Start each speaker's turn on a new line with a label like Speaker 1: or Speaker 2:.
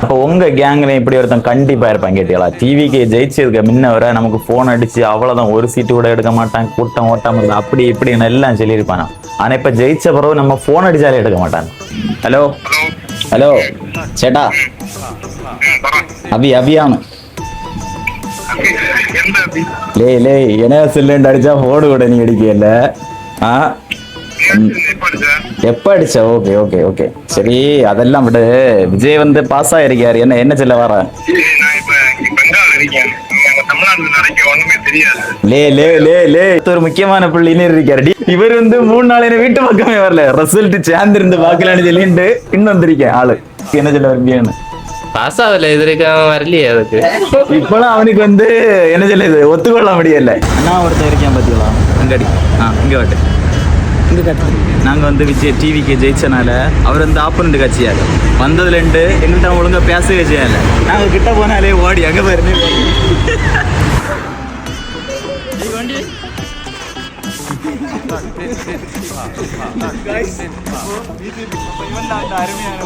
Speaker 1: அப்போ உங்க கேங்ல இப்படி ஒருத்தன் கண்டிப்பா இருப்பான் கேட்டீங்களா? டிவிக்கு ஜெயிச்சதுக்கு முன்ன வர நமக்கு போன் அடிச்சு அவ்வளவுதான், ஒரு சீட்டு கூட எடுக்க மாட்டான், கூட்டம் ஓட்டாம இல்லை அப்படி இப்படின்னு எல்லாம் சொல்லியிருப்பானா. ஆனா இப்ப ஜெயிச்ச பிறகு நம்ம போன் அடிச்சாலே எடுக்க மாட்டான். ஹலோ ஹலோ சேட்டா, அபியானு லே என்ன சில்லுண்டு அடிச்சா போடு கூட நீ அடிக்கல. ஆ எப்ப அடிச்ச? ஓகே ஓகே ஓகே சரி, அதெல்லாம் விடு. விஜய் வந்து பாஸ் ஆயிருக்காரு, என்ன என்ன சொல்ல வர? ஒரு முக்கியமான புள்ளின்னு இருக்காரு. இவர் வந்து 3 நாள் வீட்டு பக்கமே வரல, ரிசல்ட் சேர்ந்து இருந்து பாக்கலான்னு சொல்லிட்டு இன்னும் வந்திருக்கேன் ஆளு. என்ன சொல்ல வரீங்கன்னு
Speaker 2: பாஸ் ஆகல, எதிர்க்காம வரலையே அதுக்கு.
Speaker 1: இப்பெல்லாம் அவனுக்கு வந்து என்ன சொல்லுது, ஒத்துக்கொள்ள முடியல. அண்ணா ஒருத்தர் இருக்கேன் பாத்தீங்களா, அங்கடி இங்க வாட்டு. நாங்க வந்து விஜய் டிவிக்கு ஜெயிச்சனால அவர் வந்து ஆப்போனண்ட் கட்சியாரு வந்ததுல இருந்து எங்கள்கிட்ட ஒழுங்கா பேசவே செய்யல. நாங்க கிட்ட போனாலே ஓடி அங்க போயிருந்தே. அருமையான